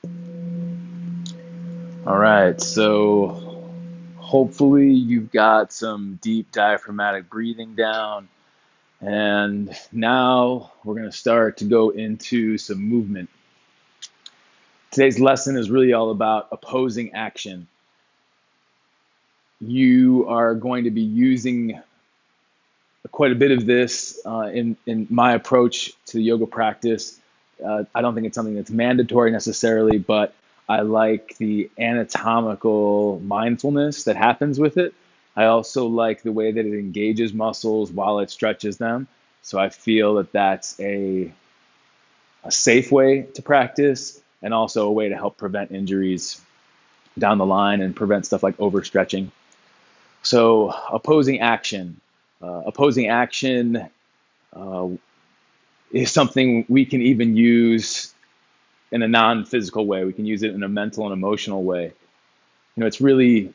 All right, so hopefully you've got some deep diaphragmatic breathing down. And now we're going to start to go into some movement. Today's lesson is really all about opposing action. You are going to be using quite a bit of this in my approach to the yoga practice. I don't think it's something that's mandatory necessarily, but I like the anatomical mindfulness that happens with it. I also like the way that it engages muscles while it stretches them. So I feel that that's a safe way to practice and also a way to help prevent injuries down the line and prevent stuff like overstretching. So opposing action. Opposing action uh, is something we can even use in a non-physical way. We can use it in a mental and emotional way. It's really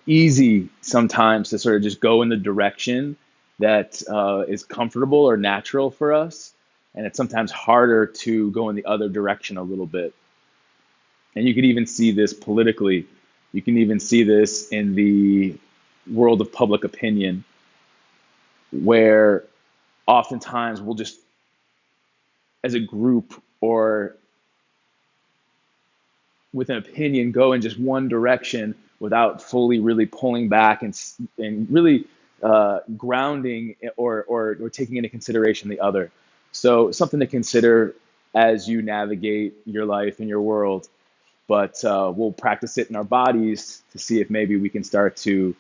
easy sometimes to sort of just go in the direction that is comfortable or natural for us. And it's sometimes harder to go in the other direction a little bit. And you can even see this politically. You can even see this in the world of public opinion, where oftentimes we'll just, as a group or with an opinion, go in just one direction without fully really pulling back and really grounding or taking into consideration the other. So something to consider as you navigate your life and your world. But we'll practice it in our bodies to see if maybe we can start to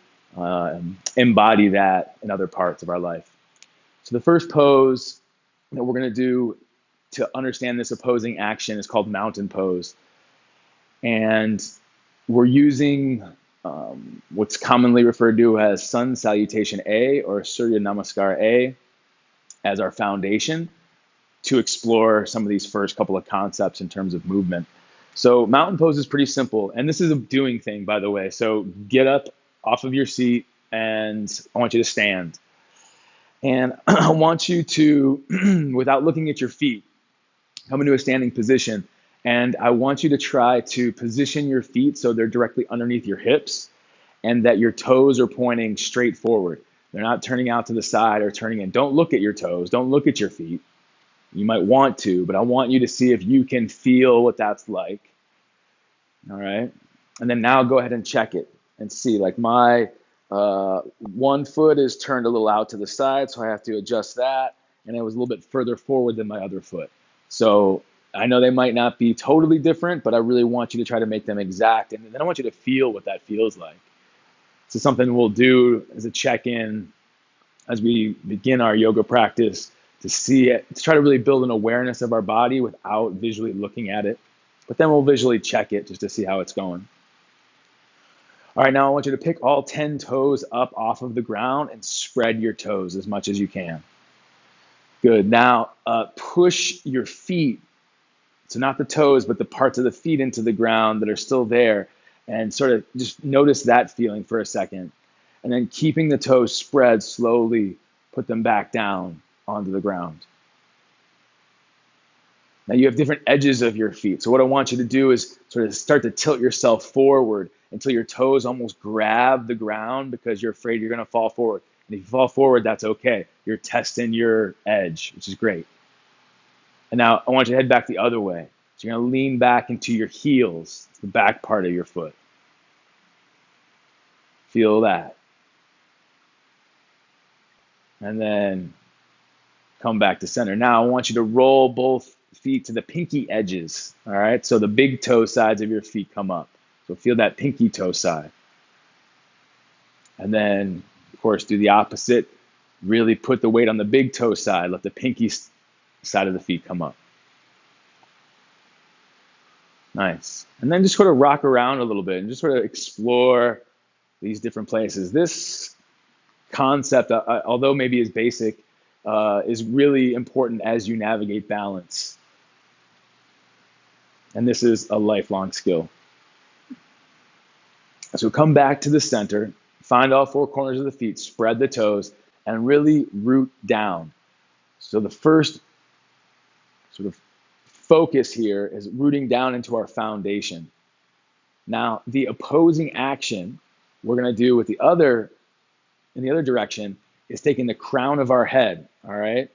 embody that in other parts of our life. So the first pose that we're going to do to understand this opposing action is called mountain pose. And we're using what's commonly referred to as Sun Salutation A or Surya Namaskar A as our foundation to explore some of these first couple of concepts in terms of movement. So mountain pose is pretty simple. And this is a doing thing, by the way. So get up off of your seat and I want you to stand. And I want you to, without looking at your feet, come into a standing position. And I want you to try to position your feet so they're directly underneath your hips and that your toes are pointing straight forward. They're not turning out to the side or turning in. Don't look at your toes. Don't look at your feet. You might want to, but I want you to see if you can feel what that's like. All right. And then now go ahead and check it and see, like my one foot is turned a little out to the side, so I have to adjust that. And it was a little bit further forward than my other foot. So I know they might not be totally different, but I really want you to try to make them exact. And then I want you to feel what that feels like. So something we'll do as a check-in as we begin our yoga practice to see it, to try to really build an awareness of our body without visually looking at it. But then we'll visually check it just to see how it's going. All right, now I want you to pick all 10 toes up off of the ground and spread your toes as much as you can. Good. Now push your feet, so not the toes, but the parts of the feet into the ground that are still there, and sort of just notice that feeling for a second. And then keeping the toes spread, slowly put them back down onto the ground. Now you have different edges of your feet. So what I want you to do is sort of start to tilt yourself forward until your toes almost grab the ground because you're afraid you're going to fall forward. And if you fall forward, that's okay. You're testing your edge, which is great. And now I want you to head back the other way. So you're going to lean back into your heels, the back part of your foot. Feel that. And then come back to center. Now I want you to roll both feet to the pinky edges. All right. So the big toe sides of your feet come up. So feel that pinky toe side. And then, of course, do the opposite. Really put the weight on the big toe side. Let the pinky side of the feet come up. Nice. And then just sort of rock around a little bit and just sort of explore these different places. This concept, although maybe is basic, is really important as you navigate balance. And this is a lifelong skill. So come back to the center, find all four corners of the feet, spread the toes, and really root down. So the first sort of focus here is rooting down into our foundation. Now, the opposing action we're going to do with in the other direction is taking the crown of our head, all right?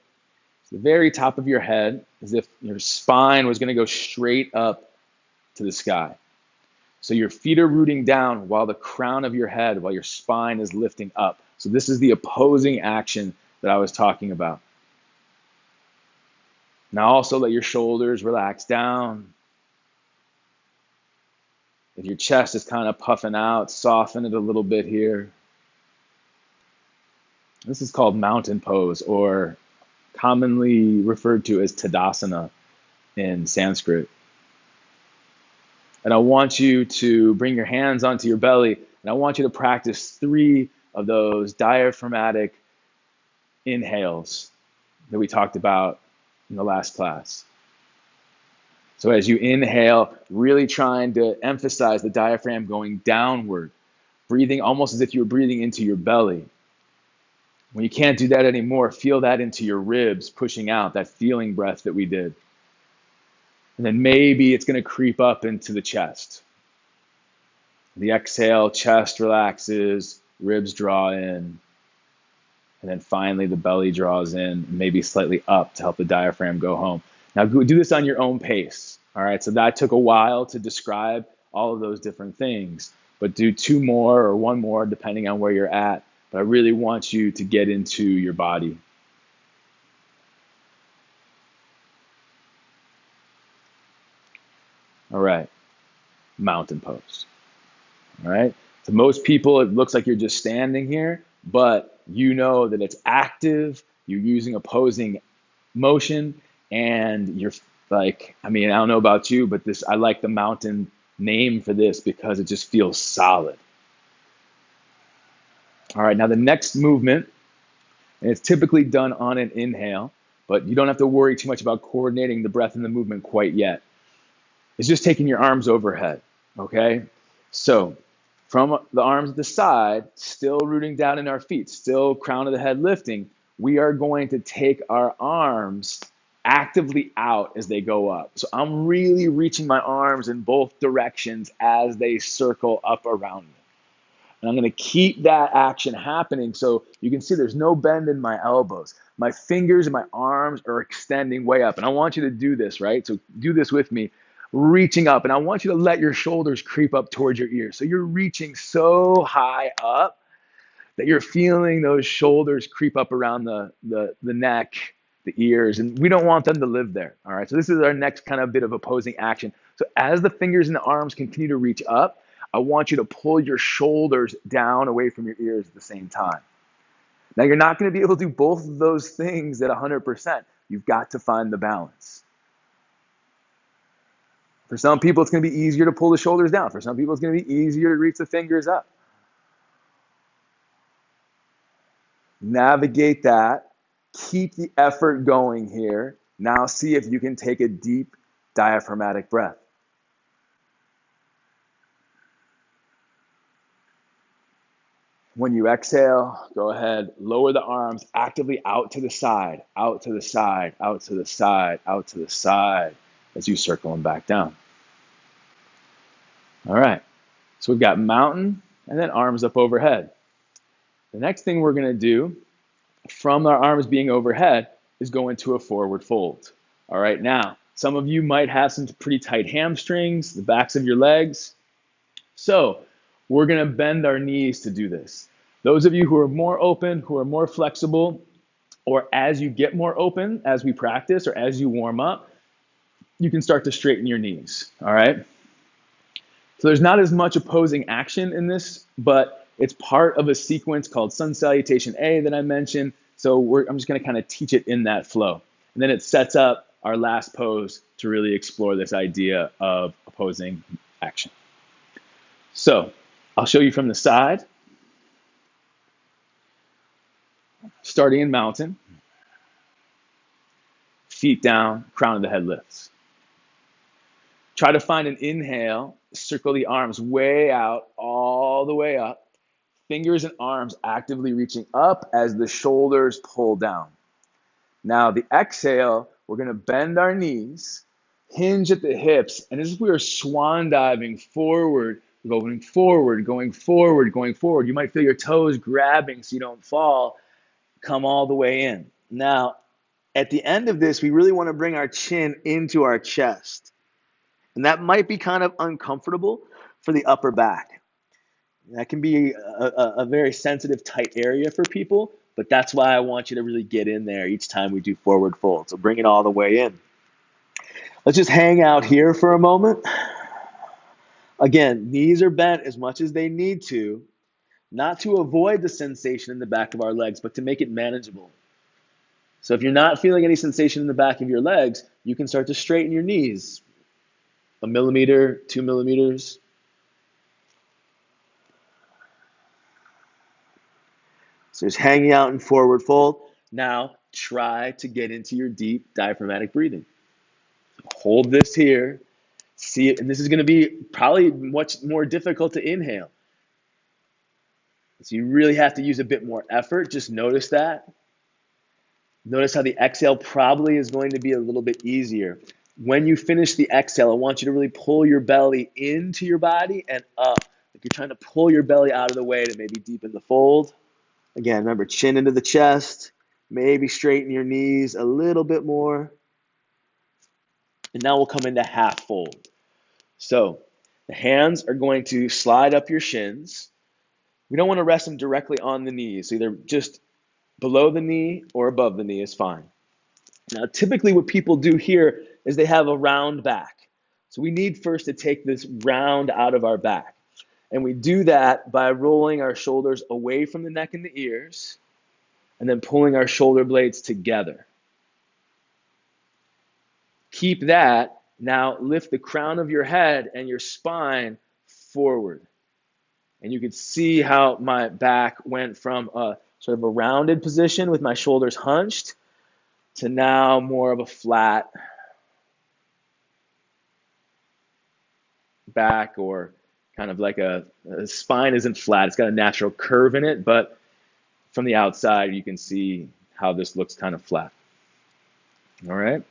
So the very top of your head, as if your spine was going to go straight up to the sky. So your feet are rooting down while the crown of your head, while your spine is lifting up. So this is the opposing action that I was talking about. Now also let your shoulders relax down. If your chest is kind of puffing out, soften it a little bit here. This is called mountain pose, or commonly referred to as Tadasana in Sanskrit. And I want you to bring your hands onto your belly, and I want you to practice 3 of those diaphragmatic inhales that we talked about in the last class. So as you inhale, really trying to emphasize the diaphragm going downward, breathing almost as if you were breathing into your belly. When you can't do that anymore, feel that into your ribs, pushing out, that feeling breath that we did. And then maybe it's going to creep up into the chest. The exhale, chest relaxes, ribs draw in. And then finally the belly draws in, maybe slightly up to help the diaphragm go home. Now do this on your own pace. All right, so that took a while to describe all of those different things. But do 2 more or 1 more, depending on where you're at. But I really want you to get into your body. All right, mountain pose. All right, to most people, it looks like you're just standing here, but you know that it's active, you're using opposing motion, and you're like, I don't know about you, but I like the mountain name for this because it just feels solid. All right, now the next movement, and it's typically done on an inhale, but you don't have to worry too much about coordinating the breath and the movement quite yet. It's just taking your arms overhead, okay? So from the arms at the side, still rooting down in our feet, still crown of the head lifting, we are going to take our arms actively out as they go up. So I'm really reaching my arms in both directions as they circle up around me. And I'm going to keep that action happening so you can see there's no bend in my elbows. My fingers and my arms are extending way up. And I want you to do this, right? So do this with me, reaching up. And I want you to let your shoulders creep up towards your ears. So you're reaching so high up that you're feeling those shoulders creep up around the neck, the ears. And we don't want them to live there, all right? So this is our next kind of bit of opposing action. So as the fingers and the arms continue to reach up, I want you to pull your shoulders down away from your ears at the same time. Now, you're not going to be able to do both of those things at 100%. You've got to find the balance. For some people, it's going to be easier to pull the shoulders down. For some people, it's going to be easier to reach the fingers up. Navigate that. Keep the effort going here. Now see if you can take a deep diaphragmatic breath. When you exhale, go ahead, lower the arms actively out to the side, out to the side, out to the side, out to the side as you circle them back down. All right, so we've got mountain and then arms up overhead. The next thing we're going to do from our arms being overhead is go into a forward fold. All right, now, some of you might have some pretty tight hamstrings, the backs of your legs. So we're going to bend our knees to do this. Those of you who are more open, who are more flexible, or as you get more open, as we practice, or as you warm up, you can start to straighten your knees, all right? So there's not as much opposing action in this, but it's part of a sequence called Sun Salutation A that I mentioned. So I'm just going to kind of teach it in that flow. And then it sets up our last pose to really explore this idea of opposing action. So I'll show you from the side, starting in mountain, feet down, crown of the head lifts. Try to find an inhale, circle the arms way out, all the way up, fingers and arms actively reaching up as the shoulders pull down. Now the exhale, we're going to bend our knees, hinge at the hips, and as if we are swan diving forward, going forward, going forward, going forward. You might feel your toes grabbing so you don't fall. Come all the way in. Now, at the end of this, we really want to bring our chin into our chest. And that might be kind of uncomfortable for the upper back. That can be a very sensitive, tight area for people, but that's why I want you to really get in there each time we do forward fold. So bring it all the way in. Let's just hang out here for a moment. Again, knees are bent as much as they need to, not to avoid the sensation in the back of our legs, but to make it manageable. So if you're not feeling any sensation in the back of your legs, you can start to straighten your knees. 1 millimeter, 2 millimeters. So just hanging out in forward fold. Now try to get into your deep diaphragmatic breathing. Hold this here. See it, and this is going to be probably much more difficult to inhale. So you really have to use a bit more effort. Just notice that. Notice how the exhale probably is going to be a little bit easier. When you finish the exhale, I want you to really pull your belly into your body and up. Like you're trying to pull your belly out of the way to maybe deepen the fold. Again, remember, chin into the chest. Maybe straighten your knees a little bit more. And now we'll come into half fold. So the hands are going to slide up your shins. We don't want to rest them directly on the knees. Either just below the knee or above the knee is fine. Now, typically what people do here is they have a round back. So we need first to take this round out of our back. And we do that by rolling our shoulders away from the neck and the ears, and then pulling our shoulder blades together. Keep that. Now lift the crown of your head and your spine forward. And you can see how my back went from a sort of a rounded position with my shoulders hunched to now more of a flat back, or kind of like a spine isn't flat. It's got a natural curve in it, but from the outside, you can see how this looks kind of flat. All right.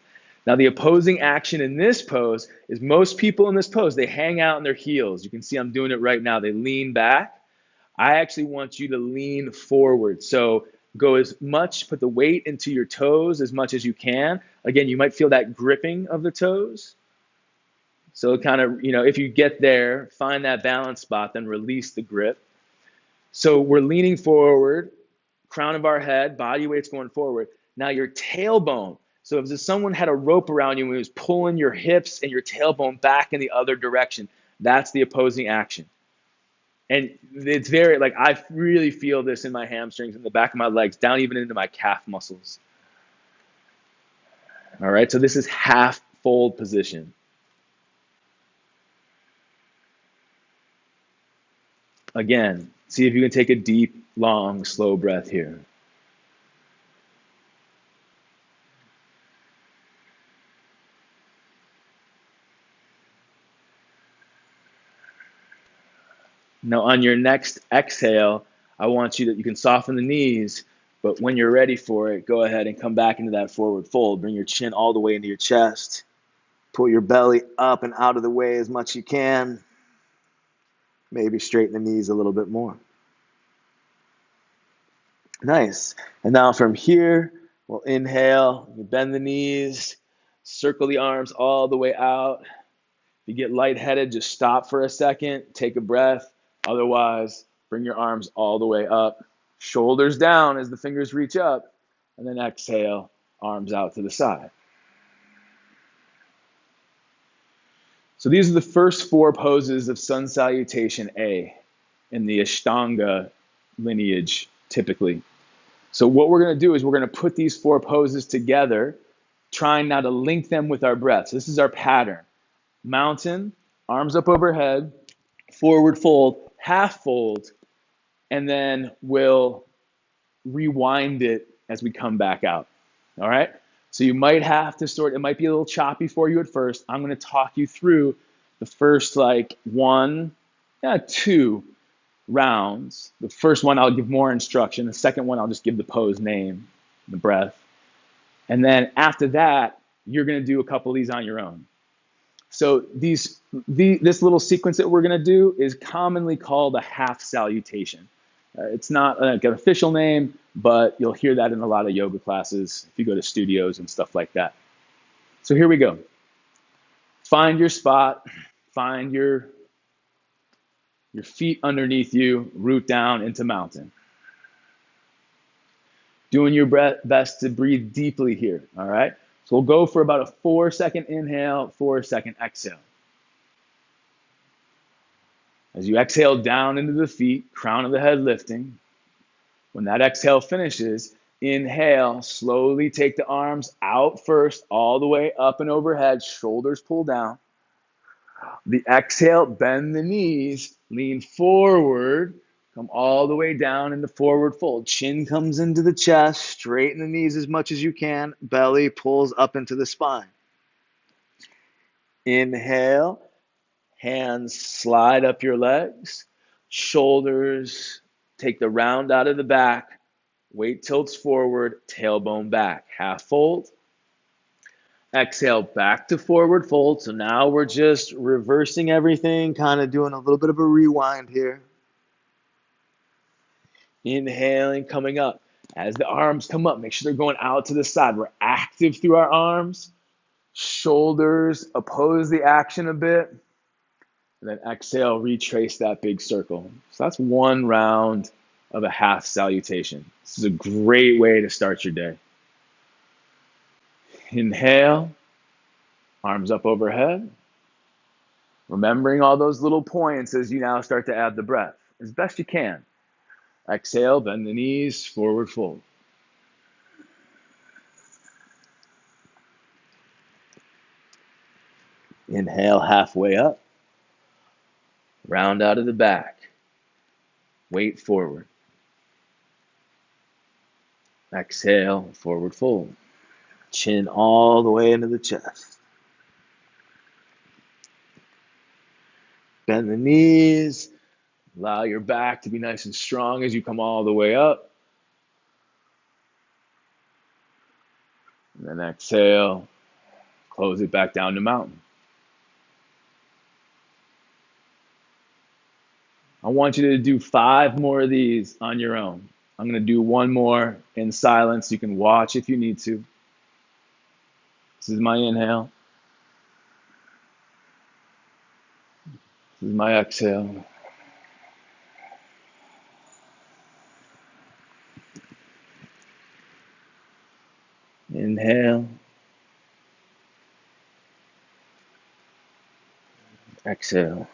Now, the opposing action in this pose is most people in this pose, they hang out in their heels. You can see I'm doing it right now. They lean back. I actually want you to lean forward. So go as much, put the weight into your toes as much as you can. Again, you might feel that gripping of the toes. So kind of, if you get there, find that balance spot, then release the grip. So we're leaning forward, crown of our head, body weight's going forward. Now your tailbone. So if someone had a rope around you and was pulling your hips and your tailbone back in the other direction, that's the opposing action. And it's very, I really feel this in my hamstrings, in the back of my legs, down even into my calf muscles. All right, so this is half fold position. Again, see if you can take a deep, long, slow breath here. Now on your next exhale, I want you can soften the knees, but when you're ready for it, go ahead and come back into that forward fold. Bring your chin all the way into your chest. Pull your belly up and out of the way as much as you can. Maybe straighten the knees a little bit more. Nice. And now from here, we'll inhale, you bend the knees, circle the arms all the way out. If you get lightheaded, just stop for a second, take a breath. Otherwise, bring your arms all the way up, shoulders down as the fingers reach up, and then exhale, arms out to the side. So these are the first 4 poses of Sun Salutation A in the Ashtanga lineage, typically. So what we're going to do is we're going to put these 4 poses together, trying now to link them with our breath. So this is our pattern. Mountain, arms up overhead, forward fold, half fold, and then we'll rewind it as we come back out. All right? So you might have to it might be a little choppy for you at first. I'm going to talk you through the first 2 rounds. The first one I'll give more instruction. The second one I'll just give the pose name, the breath. And then after that, you're going to do a couple of these on your own. So this little sequence that we're going to do is commonly called a half salutation. It's not like an official name, but you'll hear that in a lot of yoga classes if you go to studios and stuff like that. So here we go. Find your spot, find your feet underneath you, root down into mountain. Doing your best to breathe deeply here, all right? So we'll go for about a 4-second inhale, 4-second exhale. As you exhale down into the feet, crown of the head lifting. When that exhale finishes, inhale, slowly take the arms out first, all the way up and overhead, shoulders pull down. The exhale, bend the knees, lean forward, come all the way down into forward fold. Chin comes into the chest, straighten the knees as much as you can, belly pulls up into the spine. Inhale, hands slide up your legs, shoulders take the round out of the back, weight tilts forward, tailbone back, half fold. Exhale, back to forward fold. So now we're just reversing everything, kind of doing a little bit of a rewind here. Inhaling, coming up. As the arms come up, make sure they're going out to the side. We're active through our arms. Shoulders oppose the action a bit. And then exhale, retrace that big circle. So that's one round of a half salutation. This is a great way to start your day. Inhale, arms up overhead. Remembering all those little points as you now start to add the breath as best you can. Exhale, bend the knees, forward fold. Inhale, halfway up. Round out of the back. Weight forward. Exhale, forward fold. Chin all the way into the chest. Bend the knees. Allow your back to be nice and strong as you come all the way up. And then exhale, close it back down to mountain. I want you to do 5 more of these on your own. I'm going to do one more in silence. You can watch if you need to. This is my inhale. This is my exhale. Inhale. Exhale.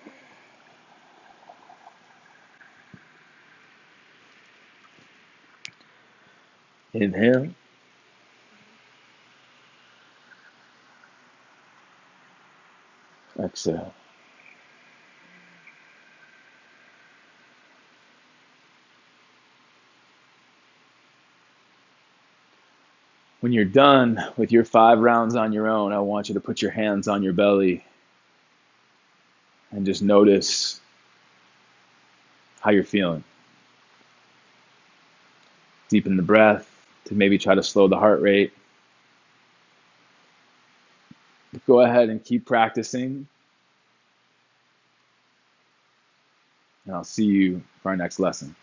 Inhale. Exhale. When you're done with your 5 rounds on your own, I want you to put your hands on your belly and just notice how you're feeling. Deepen the breath to maybe try to slow the heart rate. Go ahead and keep practicing. And I'll see you for our next lesson.